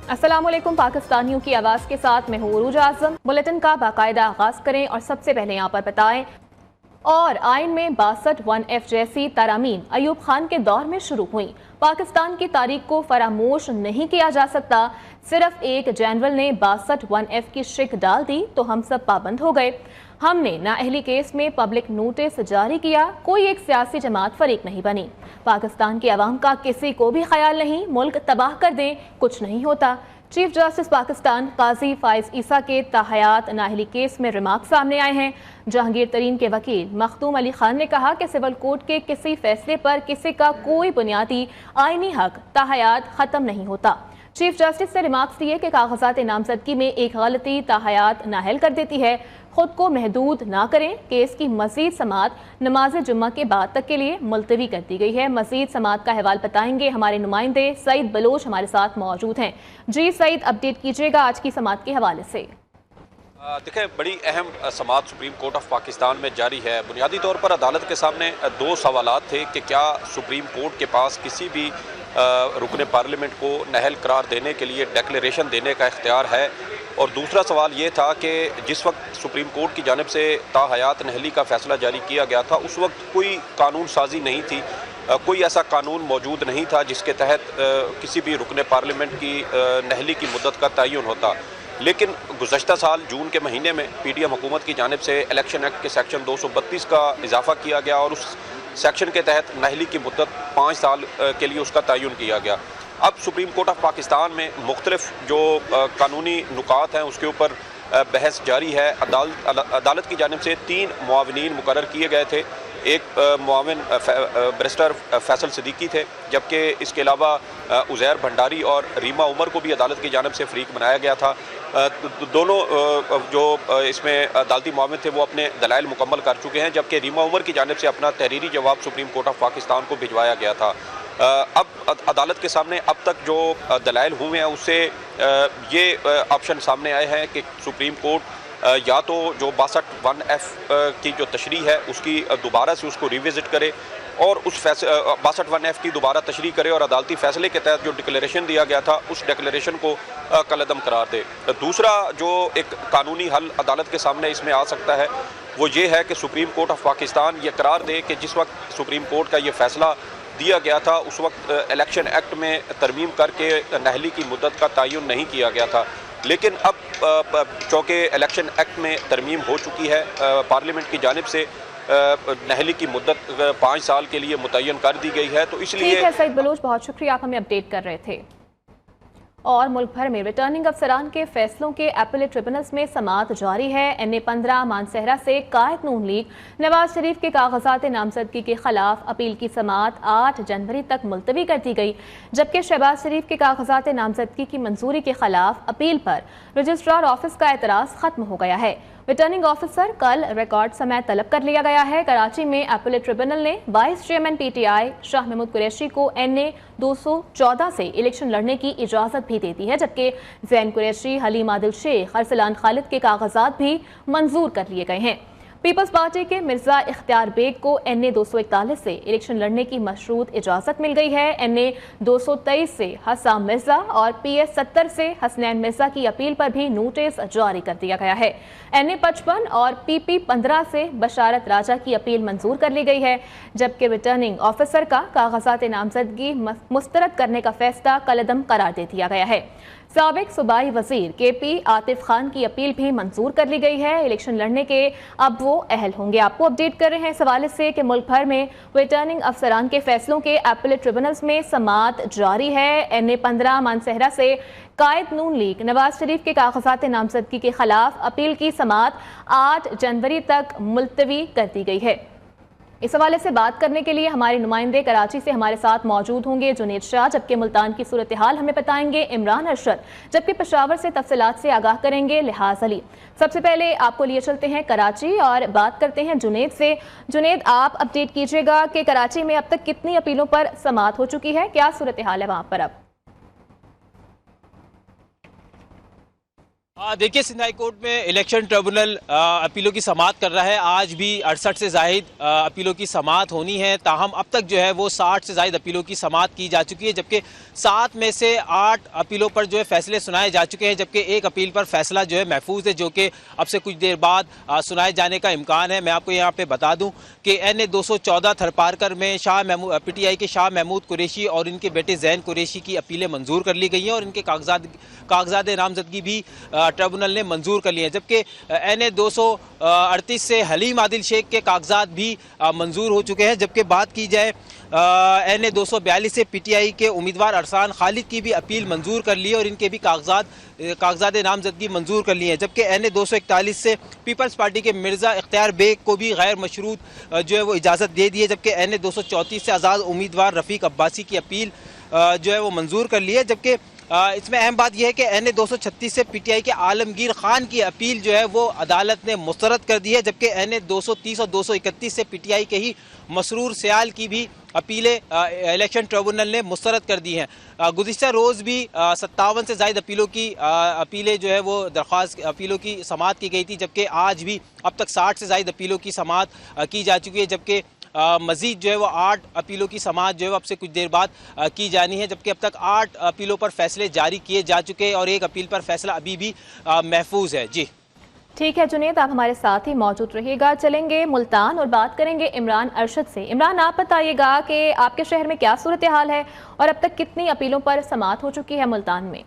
अस्सलाम वालेकुम। पाकिस्तानियों की आवाज़ के साथ मैं हूँ उरूज आज़म। बुलेटिन का बाकायदा आगाज़ करें और सबसे पहले यहाँ पर बताएं और आइन में 62 1F जैसी तरामीम अयूब खान के दौर में शुरू हुई। पाकिस्तान की तारीख को फरामोश नहीं किया जा सकता। सिर्फ एक जनरल ने 62 1F की शिक डाल दी तो हम सब पाबंद हो गए। हमने नाअहली केस में पब्लिक नोटिस जारी किया, कोई एक सियासी जमात फरीक नहीं बनी। पाकिस्तान की आवाम का किसी को भी ख्याल नहीं मुल्क तबाह कर दें, कुछ नहीं होता। चीफ जस्टिस पाकिस्तान काजी फाइज ईसा के ताहयात नाअहली केस में रिमार्क सामने आए हैं। जहांगीर तरीन के वकील मखदूम अली खान ने कहा कि सिविल कोर्ट के किसी फैसले पर किसी का कोई बुनियादी आईनी हक ताहयात खत्म नहीं होता। चीफ जस्टिस से रिमार्क्स दिए कि कागजात नामजदगी में एक गलती ताहयात नाअहल कर देती है। खुद को महदूद ना करें। केस की मजीद समात नमाज जुम्मा के बाद तक के लिए मुलतवी कर दी गई है। मजीद समात का अहवाल बताएंगे हमारे नुमाइंदे सईद बलोच हमारे साथ मौजूद हैं। जी सईद, अपडेट कीजिएगा आज की समात के हवाले से। देखें, बड़ी अहम समात सुप्रीम कोर्ट ऑफ पाकिस्तान में जारी है। बुनियादी तौर पर अदालत के सामने दो सवालात थे कि क्या सुप्रीम कोर्ट के पास किसी भी रुकने पार्लियामेंट को नाअहल करार देने के लिए डिक्लेरेशन देने का इख्तियार है, और दूसरा सवाल ये था कि जिस वक्त सुप्रीम कोर्ट की जानिब से ताहयात नाअहली का फ़ैसला जारी किया गया था उस वक्त कोई कानून साजी नहीं थी, कोई ऐसा कानून मौजूद नहीं था जिसके तहत किसी भी रुकने पार्लियामेंट की नाअहली की मुद्दत का तयन होता। लेकिन गुज़श्ता साल जून के महीने में PDM हुकूमत की जानिब से इलेक्शन एक्ट के सेक्शन 232 का इजाफा किया गया और उस सेक्शन के तहत नाअहली की मुद्दत 5 साल के लिए उसका तयन किया गया। अब सुप्रीम कोर्ट ऑफ पाकिस्तान में मुख्तलिफ जो कानूनी नुकात हैं उसके ऊपर बहस जारी है। अदालत की जानिब से 3 मुआविनीन मुकर्रर किए गए थे। एक मुआविन बैरिस्टर फैसल सिद्दीकी थे, जबकि इसके अलावा उज़ैर भंडारी और रीमा उमर को भी अदालत की जानिब से फ़रीक बनाया गया था। दोनों जो इसमें अदालती मुआविन थे वो अपने दलाइल मुकम्मल कर चुके हैं, जबकि रीमा उमर की जानिब से अपना तहरीरी जवाब सुप्रीम कोर्ट ऑफ पाकिस्तान को भिजवाया गया था। अब अदालत के सामने अब तक जो दलाइल हुए हैं उससे ये ऑप्शन सामने आए हैं कि सुप्रीम कोर्ट या तो जो 62 1F की जो तशरीह है उसकी दोबारा से उसको रिविज़िट करे और उस 62 1F की दोबारा तशरीह करे और अदालती फ़ैसले के तहत जो डिक्लेरेशन दिया गया था उस डिक्लेरेशन को कलअदम करार दे। दूसरा जो एक कानूनी हल अदालत के सामने इसमें आ सकता है वो ये है कि सुप्रीम कोर्ट ऑफ पाकिस्तान ये करार दे कि जिस वक्त सुप्रीम कोर्ट का ये फ़ैसला दिया गया था उस वक्त इलेक्शन एक्ट में तरमीम करके नाअहली की मुद्दत का तयन नहीं किया गया था, लेकिन अब चूँकि इलेक्शन एक्ट में तरमीम हो चुकी है, पार्लियामेंट की जानिब से नाअहली की मुद्दत 5 साल के लिए मुतय्यन कर दी गई है। तो इसलिए ठीक है सईद बलोच, बहुत शुक्रिया, आप हमें अपडेट कर रहे थे। और मुल्क भर में रिटर्निंग अफसरान के फैसलों के अपीलेट ट्रिब्यूनल्स में समात जारी है। NA-15 मानसहरा से कायद नून लीग नवाज शरीफ के कागजात नामजदगी के खिलाफ अपील की समात 8 जनवरी तक मुलतवी कर दी गई, जबकि शहबाज शरीफ के कागजात नामजदगी की मंजूरी के खिलाफ अपील पर रजिस्ट्रार ऑफिस का एतराज़ खत्म हो गया है। रिटर्निंग ऑफिसर कल रिकॉर्ड समय तलब कर लिया गया है। कराची में अपीलेट ट्रिब्यूनल ने vice chairman PTI Shah Mahmood Qureshi को NA-214 से इलेक्शन लड़ने की इजाजत भी दे दी है, जबकि जैन कुरैशी, हलीम आदिल शेख, अरसलान खालिद के कागजात भी मंजूर कर लिए गए हैं। पीपल्स पार्टी के मिर्जा इख्तियार बेग को NA-241 से इलेक्शन लड़ने की मशरूत इजाजत मिल गई है। NA-223 से हसाम मिर्जा और PS-70 से हसनैन मिर्जा की अपील पर भी नोटिस जारी कर दिया गया है। NA-55 और PP-15 से बशारत राजा की अपील मंजूर कर ली गई है, जबकि रिटर्निंग ऑफिसर का कागजात नामजदगी मुस्तरद करने का फैसला कलअदम करार दे दिया गया है। साबिक सूबाई वजीर KP आतिफ खान की अपील भी मंजूर कर ली गई है। इलेक्शन लड़ने के अब वो अहल होंगे। आपको अपडेट कर रहे हैं इस हवाले से कि मुल्क भर में रिटर्निंग अफसरान के फैसलों के अपीलेट ट्रिब्यूनल्स में समात जारी है। NA-15 मानसहरा से कायद नून लीग नवाज शरीफ के कागजात नामजदगी के खिलाफ अपील की समात 8 जनवरी तक मुलतवी कर दी गई है। इस हवाले से बात करने के लिए हमारे नुमाइंदे कराची से हमारे साथ मौजूद होंगे जुनेद शाह, जबकि मुल्तान की सूरत हाल हमें बताएंगे इमरान अरशद, जबकि पेशावर से तफसीलात से आगाह करेंगे लिहाज अली। सबसे पहले आपको लिए चलते हैं कराची और बात करते हैं जुनेद से। जुनेद, आप अपडेट कीजिएगा कि कराची में अब तक कितनी अपीलों पर समात हो चुकी है, क्या सूरत हाल है वहाँ पर अब? देखिए, सिंध हाई कोर्ट में इलेक्शन ट्रिब्यूनल अपीलों की समाअत कर रहा है। आज भी 68 से जायद अपीलों की समाअत होनी है। ताहम अब तक जो है वो 60 से जायद अपीलों की समाअत की जा चुकी है, जबकि 7 में से 8 अपीलों पर जो है फैसले सुनाए जा चुके हैं, जबकि एक अपील पर फैसला जो है महफूज है, जो कि अब से कुछ देर बाद सुनाए जाने का इम्कान है। मैं आपको यहाँ पे बता दूँ कि NA 214 थरपारकर में PTI के शाह महमूद कुरैशी और इनके बेटे जैन कुरैशी की अपीलें मंजूर कर ली गई हैं और इनके कागजात नामजदगी भी ट्रिब्यूनल ने मंजूर कर लिए हैं, जबकि NA 238 से हलीम आदिल शेख के कागजात भी मंजूर हो चुके हैं। जबकि बात की जाए NA 242 से PTI के उम्मीदवार अरसान खालिद की भी अपील मंजूर कर ली है और इनके भी कागजात नामजदगी मंजूर कर लिए हैं। जबकि NA 241 से पीपल्स पार्टी के मिर्ज़ा इख्तियार बेग को भी गैर मशरूत जो है वो इजाज़त दे दी है, जबकि NA 234 से आज़ाद उम्मीदवार रफ़ीक अब्बासी की अपील जो है वो मंजूर कर ली है। जबकि इसमें अहम बात यह है कि NA 236 से PTI के आलमगीर खान की अपील जो है वो अदालत ने मुस्तरद कर दी है, जबकि NA 230 और 231 से PTI के ही मसरूर सयाल की भी अपीलें इलेक्शन ट्रिब्यूनल ने मुस्तरद कर दी हैं। गुज़िश्ता रोज़ भी 57 से ज़ायद अपीलें जो है वो अपीलों की समाअत की गई थी, जबकि आज भी अब तक 60 से ज़ायद अपीलों की समाअत की जा चुकी है। जबकि मज़ीद जो है वो 8 अपीलों की समाअत जो है वो अब से कुछ देर बाद की जानी है, जबकि अब तक 8 अपीलों पर फैसले जारी किए जा चुके हैं और एक अपील पर फैसला अभी भी महफूज है। जी ठीक है जुनैद, आप हमारे साथ ही मौजूद रहिएगा। चलेंगे मुल्तान और बात करेंगे इमरान अरशद से। इमरान, आप बताइएगा कि आपके शहर में क्या सूरत हाल है और अब तक कितनी अपीलों पर समाअत हो चुकी है मुल्तान में?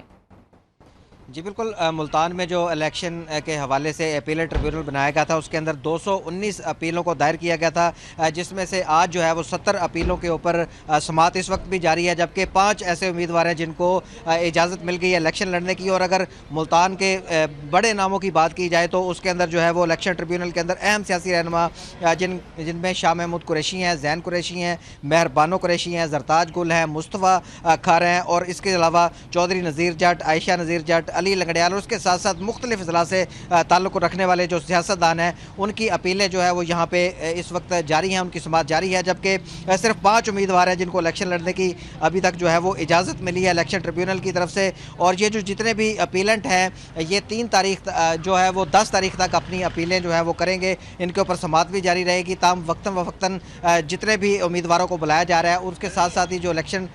जी बिल्कुल, मुल्तान में जो इलेक्शन के हवाले से अपीलेट ट्रिब्यूनल बनाया गया था उसके अंदर 219 अपीलों को दायर किया गया था, जिसमें से आज जो है वो 70 अपीलों के ऊपर समाअत इस वक्त भी जारी है, जबकि 5 ऐसे उम्मीदवार हैं जिनको इजाज़त मिल गई है इलेक्शन लड़ने की। और अगर मुल्तान के बड़े नामों की बात की जाए तो उसके अंदर जो है वो इलेक्शन ट्रिब्यूनल के अंदर अहम सियासी रहनुमा जिनमें शाह महमूद कुरैशी हैं, जैन कुरैशी हैं, मेहरबानो कुरैशी हैं, जरताज गुल हैं, मुस्तफ़ा खार हैं और इसके अलावा चौधरी नज़ीर जट, आयशा नज़ीर जट, अली लंगड़ियाल और उसके साथ साथ मुख्तलिफ अजला से ताल्लुक़ रखने वाले जो सियासतदान हैं उनकी अपीलें जो है वो यहाँ पे इस वक्त जारी हैं, उनकी समाअत जारी है। जबकि सिर्फ 5 उम्मीदवार हैं जिनको इलेक्शन लड़ने की अभी तक जो है वो इजाज़त मिली है इलेक्शन ट्रिब्यूनल की तरफ से। और ये जो जितने भी अपीलेंट हैं ये 3 तारीख जो है वो 10 तारीख तक अपनी अपीलें जो है वो करेंगे, इनके ऊपर समाअत भी जारी रहेगी। ताम वक्तन फ़वक्तन जितने भी उम्मीदवारों को बुलाया जा रहा है उसके साथ साथ ही जो इलेक्शन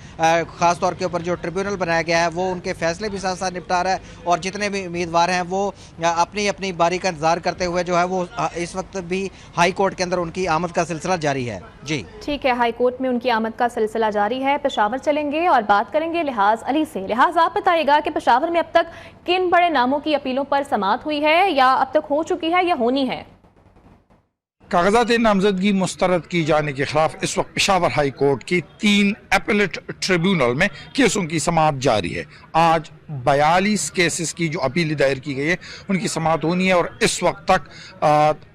ख़ास तौर के ऊपर जो ट्रिब्यूनल बनाया गया है वो उनके फैसले भी साथ साथ निपटा रहा है और जितने भी उम्मीदवार हैं वो अपनी अपनी बारी का इंतजार करते हुए जो है वो इस वक्त भी हाई कोर्ट के अंदर उनकी आमद का सिलसिला जारी है। जी ठीक है, हाई कोर्ट में उनकी आमद का सिलसिला जारी है। पेशावर चलेंगे और बात करेंगे लिहाज अली से। लिहाज, आप बताइएगा कि पेशावर में अब तक किन बड़े नामों की अपीलों पर समाअत हुई है या अब तक हो चुकी है या होनी है? कागजात नामजदगी मुस्तरद की जाने के खिलाफ इस वक्त पेशावर हाई कोर्ट की 3 अपीलेट ट्रिब्यूनल में केसों की समाअत जारी है। आज 42 केसेस की जो अपील दायर की गई है उनकी समाअत होनी है और इस वक्त तक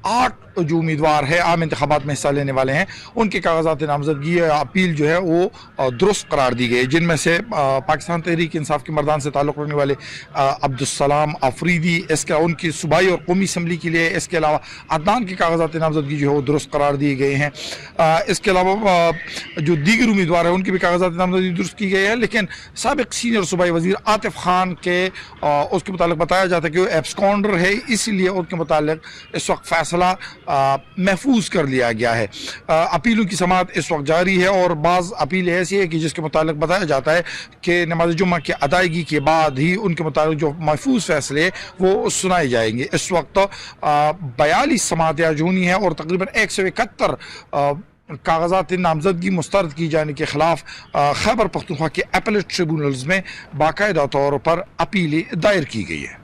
8 जो उम्मीदवार है आम इंतखाबात में हिस्सा लेने वाले हैं उनके कागजात नामजदगी अपील जो है वो दुरुस्त करार दी गई है, जिनमें से पाकिस्तान तहरीक इंसाफ के मर्दान से ताल्लुक़ रखने वाले अब्दुलसलाम अफरीदी, इसके उनकी सूबाई और कौमी असम्बली के लिए, इसके अलावा अदनान के कागजात नामजदगी जो है वो दुरुस्त करार दिए गए हैं। इसके अलावा जो दीगर उम्मीदवार हैं उनकी भी कागजात नामजदगी दुरुस्त की गई है, लेकिन साबिक सीनियर सूबाई वज़ीर आतिफ खान के उसके मुतालिक बताया जाता है कि वो एब्सकॉन्डर है, इसीलिए उनके मुतालिक इस वक्त फ़ैसला महफूज कर लिया गया है। अपीलों की समाअत इस वक्त जारी है और बाज़ अपील ऐसी है कि जिसके मुतालिक बताया जाता है कि नमाज जुम्मा की अदायगी के बाद ही उनके मुतालिक जो महफूज फ़ैसले वो सुनाए जाएंगे। इस वक्त 42 समाअत आज होनी है और तकरीबन 171 कागजात नामजदगी मुस्तरद की जाने के खिलाफ खैबर पख्तूनख्वा के अपीलेट ट्रिब्यूनल्स में बाकायदा तौर पर अपीलें दायर की गई है।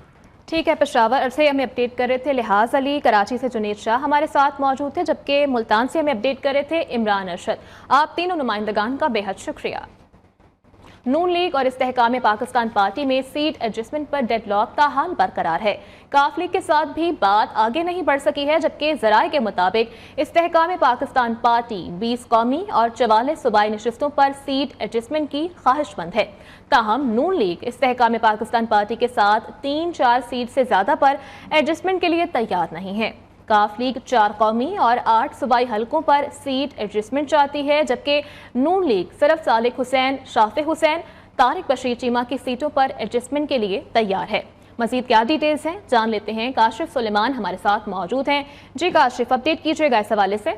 ठीक है, पेशावर से हमें अपडेट कर रहे थे लिहाज अली, कराची से जुनैद शाह हमारे साथ मौजूद थे, जबकि मुल्तान से हमें अपडेट कर रहे थे इमरान अरशद। आप तीनों नुमाइंदगान का बेहद शुक्रिया। नून लीग और इस्तेहकाम पाकिस्तान पार्टी में सीट एडजस्टमेंट पर डेडलॉक ताहाल बरकरार है। काफ लीग के साथ भी बात आगे नहीं बढ़ सकी है, जबकि ज़राए के मुताबिक इस्तेहकाम पाकिस्तान पार्टी 20 कौमी और 44 सूबाई नशिस्तों पर सीट एडजस्टमेंट की ख्वाहिशमंद है। ताहम नून लीग इस्तेहकाम पाकिस्तान पार्टी के साथ 3-4 सीट से ज़्यादा पर एडजस्टमेंट के लिए तैयार नहीं है। काफ लीग 4 कौमी और 8 सूबाई हलकों पर सीट एडजस्टमेंट चाहती है, जबकि नून लीग सिर्फ सालिक हुसैन, शाफे हुसैन, तारिक बशीर चीमा की सीटों पर एडजस्टमेंट के लिए तैयार है। मजीद क्या डिटेल्स हैं जान लेते हैं। काशिफ सुलेमान हमारे साथ मौजूद हैं। जी काशिफ, अपडेट कीजिएगा इस हवाले से।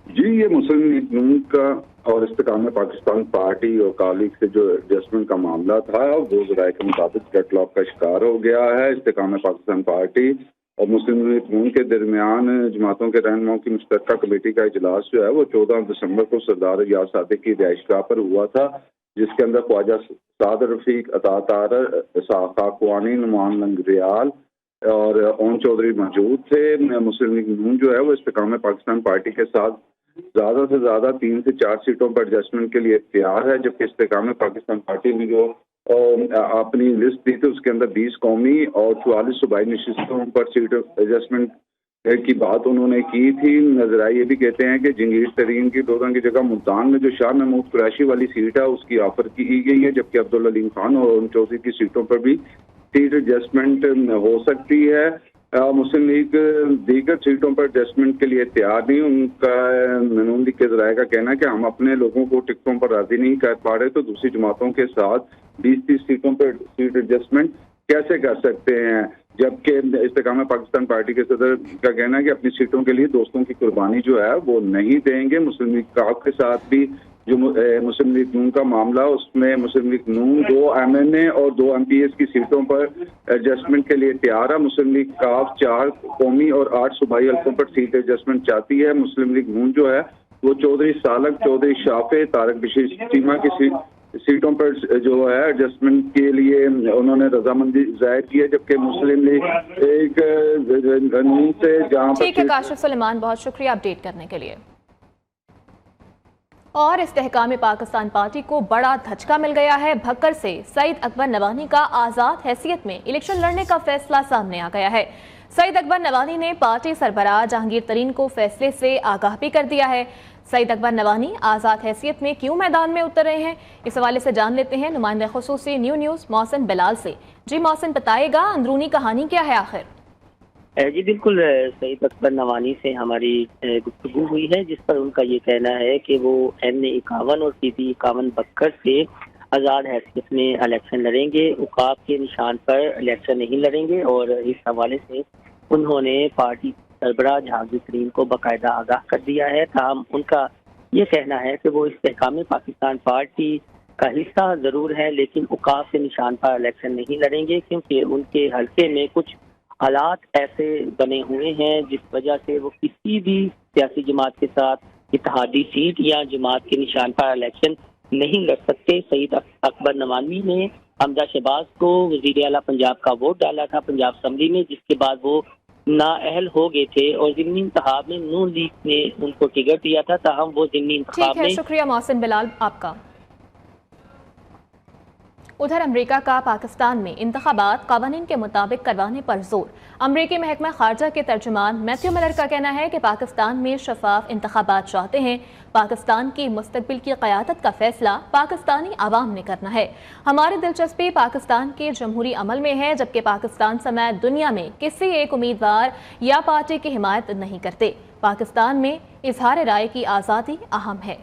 जी, ये मुस्लिम लीग नून का और इस्तेकाम पाकिस्तान पार्टी और कालिक से जो एडजस्टमेंट का मामला था वो ज़राए के मुताबिक डेडलॉक का शिकार हो गया है। इस्तेकाम पाकिस्तान पार्टी और मुस्लिम लीग नून के दरमियान जमातों के रहनुमाओं की मुश्तरका कमेटी का इजलास जो है वो 14 दिसंबर को सरदार रियाज सादिक की रिहाइशगाह पर हुआ था, जिसके अंदर ख्वाजा साद रफीक, अता तारर, खाकवानी, नुमान लंगरियाल और ओम चौधरी मौजूद थे। मुस्लिम लीग नून जो है वो इस्तेकाम पाकिस्तान पार्टी के साथ ज्यादा से ज्यादा 3 से 4 सीटों पर एडजस्टमेंट के लिए तैयार है, जबकि इस्तेकाम पाकिस्तान पार्टी ने जो अपनी लिस्ट दी थी उसके अंदर 20 कौमी और 44 सूबाई नशिस्तों पर सीट एडजस्टमेंट की बात उन्होंने की थी। नजरा ये भी कहते हैं कि जंगीर तरीन की डोरा की जगह मुल्तान में जो शाह महमूद कुरैशी वाली सीट है उसकी ऑफर की गई है, जबकि अब्दुल अलीम खान और ओम चौधरी की सीटों पर भी सीट एडजस्टमेंट हो सकती है। मुस्लिम लीग दीगर सीटों पर एडजस्टमेंट के लिए तैयार नहीं। उनका नून लीग के ज़राए का कहना है कि हम अपने लोगों को टिकटों पर राजी नहीं कर पा रहे, तो दूसरी जमातों के साथ 20-30 सीटों पर सीट एडजस्टमेंट कैसे कर सकते हैं। जबकि इस्तेकाम पाकिस्तान पार्टी के सदर का कहना है कि अपनी सीटों के लिए दोस्तों की कुर्बानी जो है वो नहीं देंगे। मुस्लिम लीग काफ के साथ भी जो मुस्लिम लीग नून का मामला, उसमें मुस्लिम लीग नून 2 MNA और 2 MPS की सीटों पर एडजस्टमेंट के लिए तैयार है। मुस्लिम लीग काफ 4 कौमी और 8 सूबाई हल्कों पर सीट एडजस्टमेंट चाहती है। मुस्लिम लीग नून जो है वो चौधरी सालक, चौधरी शाफे, तारक बशीर चीमा की सीटों पर जो है एडजस्टमेंट के लिए उन्होंने रजामंदी जाहिर की है, जबकि मुस्लिम लीग एक नून से जहाँ ठीक है काशिफ सुलेमान, बहुत शुक्रिया अपडेट करने के लिए। और इस्तेहकाम पाकिस्तान पार्टी को बड़ा धचका मिल गया है। भक्कर से सईद अकबर नवानी का आज़ाद हैसियत में इलेक्शन लड़ने का फैसला सामने आ गया है। सईद अकबर नवानी ने पार्टी सरबराह जहांगीर तरीन को फैसले से आगाह भी कर दिया है। सईद अकबर नवानी आज़ाद हैसियत में क्यों मैदान में उतर रहे हैं, इस हवाले से जान लेते हैं नुमाइंदा खुसूसी न्यूज़ मोहसिन बिलाल से। जी मोहसिन, बताइएगा अंदरूनी कहानी क्या है आखिर? जी बिल्कुल, सईद अकबर नवानी से हमारी गुफ्तगू हुई है, जिस पर उनका ये कहना है कि वो MA 51 और PP 51 बक्कर से आज़ाद हैसियत में इलेक्शन लड़ेंगे, उकाब के निशान पर इलेक्शन नहीं लड़ेंगे। और इस हवाले से उन्होंने पार्टी सरबराह जहांगीर तरीन को बाकायदा आगाह कर दिया है। ताहम उनका ये कहना है कि वो इस्तेहकाम पाकिस्तान पार्टी का हिस्सा ज़रूर है, लेकिन उकाब के निशान पर इलेक्शन नहीं लड़ेंगे, क्योंकि उनके हल्के में कुछ हालात ऐसे बने हुए हैं जिस वजह से वो किसी भी सियासी जमात के साथ इत्तेहादी सीट या जमात के निशान पर इलेक्शन नहीं लड़ सकते। सईद अकबर नवानी ने हमजा शहबाज को वज़ीर आला पंजाब का वोट डाला था पंजाब असम्बली में, जिसके बाद वो नाअहल हो गए थे और ज़िमनी इंतखाब में नून लीग ने उनको टिकट दिया था। ताहम वो ज़िमनी इंतखाब में। शुक्रिया मोहसिन बिलाल आपका। उधर अमेरिका का पाकिस्तान में इंतखाबात कानून के मुताबिक करवाने पर जोर। अमेरिकी महकमा खारजा के तर्जुमान मैथ्यू मिलर का कहना है कि पाकिस्तान में शफाफ इंतखाबात चाहते हैं। पाकिस्तान की मुस्तकबिल की क़यादत का फैसला पाकिस्तानी आवाम ने करना है। हमारी दिलचस्पी पाकिस्तान के जमहूरी अमल में है, जबकि पाकिस्तान समेत दुनिया में किसी एक उम्मीदवार या पार्टी की हिमायत नहीं करते। पाकिस्तान में इजहार राय की आज़ादी अहम है।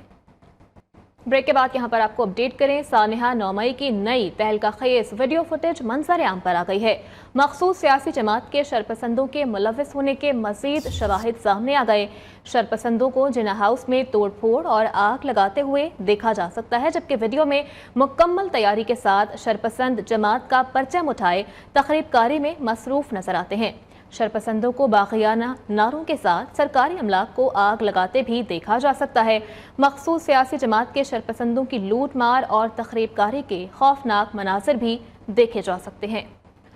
ब्रेक के बाद यहाँ पर आपको अपडेट करें, सानिहा 9 मई की नई तहलका खेज वीडियो फुटेज मंजर आम पर आ गई है। मखसूस सियासी जमात के शरपसंदों के मुलविस होने के मजीद शवाहिद सामने आ गए। शरपसंदों को जिना हाउस में तोड़ फोड़ और आग लगाते हुए देखा जा सकता है, जबकि वीडियो में मुकम्मल तैयारी के साथ शरपसंद जमात का परचम उठाए तखरीबकारी में मसरूफ नजर आते हैं। शरपसंदों को बाक़ियाना नारों के साथ सरकारी अमलाक को आग लगाते भी देखा जा सकता है। मखसूस सियासी जमात के शरपसंदों की लूट मार और तखरीबकारी के खौफनाक मनाजिर भी देखे जा सकते हैं।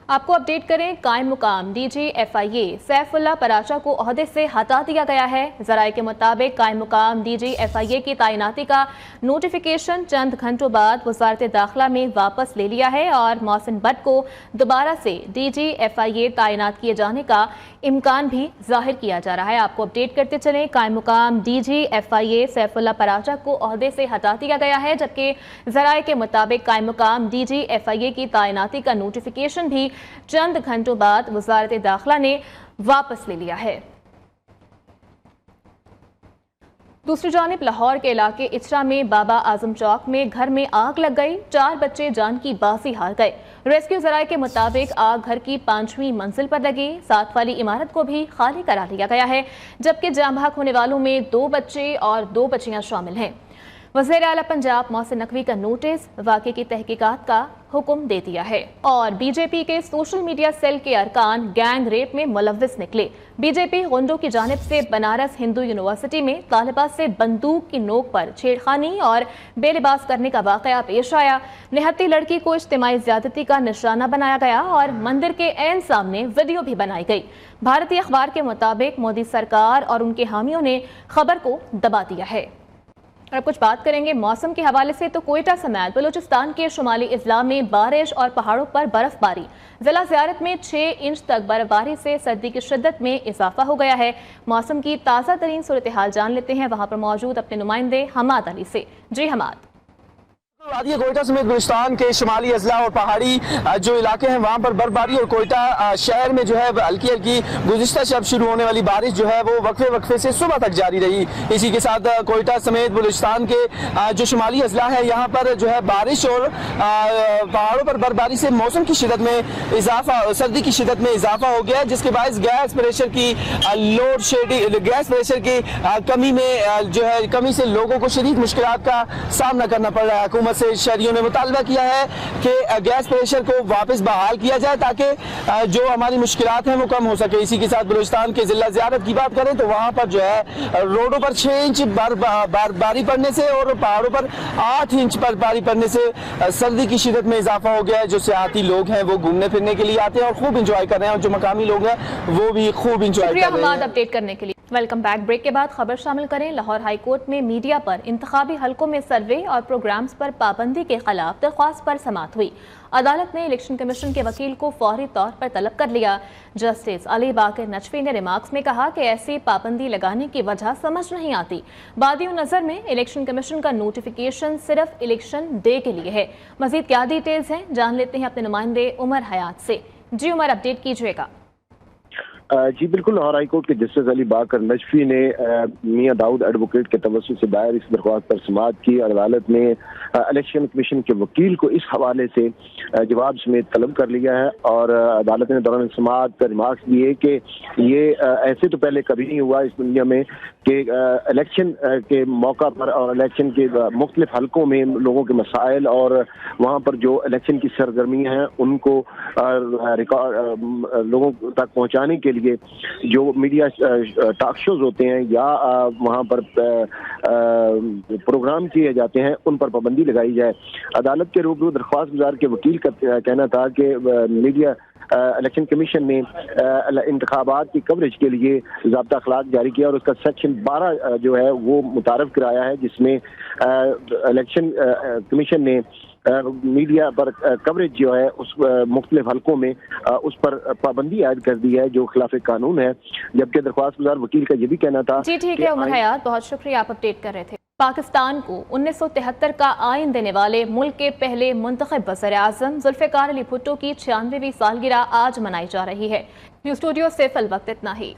आपको अपडेट करें, कायम मुकाम DG FIA सैफुल्ला पराचा को ओहदे से हटा दिया गया है। ज़राए के मुताबिक कायम मुकाम DG FIA की तैनाती का नोटिफिकेशन चंद घंटों बाद वज़ारत दाखिला में वापस ले लिया है और मोहसिन भट्ट को दोबारा से DG FIA तैनात किए जाने का इम्कान भी जाहिर किया जा रहा है। आपको अपडेट करते चलें, कायम मुकाम DG FIA सैफुल्ला पराचा को ओहदे से हटा दिया गया है, जबकि ज़राए के मुताबिक कायम मुकाम DG FIA की तैनाती का नोटिफिकेशन भी चंद घंटों बाद वज़ारत दाखिला ने वापस ले लिया है। दूसरी जानिब लाहौर के इलाके इचरा में बाबा आजम चौक में घर में आग लग गई, 4 बच्चे जान की बाजी हार गए। रेस्क्यू जराये के मुताबिक आग घर की 5वीं मंजिल पर लगी, साथ वाली इमारत को भी खाली करा लिया गया है, जबकि जाम बहक होने वालों में 2 बच्चे और 2 बच्चियां शामिल हैं। वज़ीर आला पंजाब मोहसिन नकवी का नोटिस वाक़े की तहकीकात का हुक्म दे दिया है। और बीजेपी के सोशल मीडिया सेल के अरकान गैंग रेप में मुलव्विस निकले। बीजेपी गुंडों की जानिब से बनारस हिंदू यूनिवर्सिटी में तालिबा से बंदूक की नोक पर छेड़खानी और बेलिबास करने का वाक़या पेश आया। निहत्ती लड़की को इज्तिमाई ज़्यादती का निशाना बनाया गया और मंदिर के ऐन सामने वीडियो भी बनाई गई। भारतीय अखबार के मुताबिक मोदी सरकार और उनके हामियों ने खबर को दबा दिया है। और अब कुछ बात करेंगे मौसम के हवाले से, तो कोयटा समेत बलूचिस्तान के शुमाली अजला में बारिश और पहाड़ों पर बर्फबारी। जिला ज़ियारत में 6 इंच तक बर्फबारी से सर्दी की शिद्दत में इजाफा हो गया है। मौसम की ताज़ा तरीन सूरत हाल जान लेते हैं वहां पर मौजूद अपने नुमाइंदे हमाद अली से। जी हमाद। वादिया कोयटा समेत बलूचिस्तान के शुमाली अजला और पहाड़ी जो इलाके हैं वहाँ पर बर्फबारी और कोयटा शहर में जो है हल्की हल्की गुज़िश्ता शब शुरू होने वाली बारिश जो है वो वक्फे वक्फे से सुबह तक जारी रही। इसी के साथ कोयटा समेत बलूचिस्तान के जो शुमाली अजला है यहाँ पर जो है बारिश और पहाड़ों पर बर्फबारी से मौसम की शिदत में इजाफा, सर्दी की शिदत में इजाफा हो गया, जिसके बायस गैस प्रेशर की लोड शेडिंग, गैस प्रेशर की कमी में जो है कमी से लोगों को शदीद मुश्किलात का सामना करना पड़ रहा है। हुकूमत से शहरियों ने मुतालबा किया है कि गैस प्रेशर को वापस बहाल किया जाए ताकि जो हमारी मुश्किलात हैं वो कम हो सके। इसी के साथ बलूचिस्तान के जिला ज़ियारत की बात करें तो वहाँ पर जो है रोडों पर 6 इंच बर्फबारी पड़ने से और पहाड़ों पर 8 इंच बर्फबारी पड़ने से सर्दी की शिदत में इजाफा हो गया है। जो सियाती लोग हैं वो घूमने फिरने के लिए आते हैं और खूब इंजॉय कर रहे हैं, और जो मकामी लोग हैं वो भी खूब इंजॉय कर रहे हैं। अपडेट करने के लिए वेलकम बैक। ब्रेक के बाद खबर शामिल करें। लाहौर हाई कोर्ट में मीडिया पर इंतखाबी हलकों में सर्वे और प्रोग्राम्स पर पाबंदी के खिलाफ दरख्वास्त पर समाअत हुई। अदालत ने इलेक्शन कमीशन के वकील को फौरी तौर पर तलब कर लिया। जस्टिस अली बाकर नजफी ने रिमार्क्स में कहा कि ऐसी पाबंदी लगाने की वजह समझ नहीं आती। बादियों नजर में इलेक्शन कमीशन का नोटिफिकेशन सिर्फ इलेक्शन डे के लिए है। मजीद क्या डिटेल्स हैं जान लेते हैं अपने नुमाइंदे उमर हयात से। जी उमर, अपडेट कीजिएगा। जी बिल्कुल, लाहौर हाई कोर्ट के जस्टिस अली बाकर नजफी ने मियां दाऊद एडवोकेट के तवज्जुह से दायर इस दरख्वास्त पर समाअत की। अदालत ने इलेक्शन कमीशन के वकील को इस हवाले से जवाब समेत तलब कर लिया है, और अदालत ने दौरान समाअत रिमार्क्स दिए कि ये ऐसे तो पहले कभी नहीं हुआ इस दुनिया में कि इलेक्शन के मौका पर और इलेक्शन के मुख्तलिफ हलकों में लोगों के मसाइल और वहाँ पर जो इलेक्शन की सरगर्मियाँ हैं उनको लोगों तक पहुँचाने के लिए जो मीडिया टॉक शोज होते हैं या वहाँ पर प्रोग्राम किए जाते हैं उन पर पाबंदी लगाई जाए। अदालत के रूबरू दरख्वास्त गुजार के वकील का कहना था कि मीडिया इलेक्शन कमीशन ने इंतखाबात की कवरेज के लिए ज़ाब्ता अखलाक जारी किया और उसका सेक्शन 12 जो है वो मुतारफ कराया है, जिसमें इलेक्शन कमीशन ने मीडिया पर कवरेज जो है उस मुख्तलिफ हलकों में उस पर पाबंदी आयद कर दी है जो खिलाफ कानून है। जबकि दरख्वास्त गुजार वकील का ये भी कहना था। जी ठीक है उमर हयात, बहुत शुक्रिया, आप अपडेट कर रहे थे। पाकिस्तान को 1973 का आइन देने वाले मुल्क के पहले मुंतखब वज़ीर-ए-आज़म ज़ुल्फ़िकार अली भुट्टो की 96वीं सालगिरह आज मनाई जा रही है। न्यूज़ स्टूडियो से फिल वक्त इतना ही।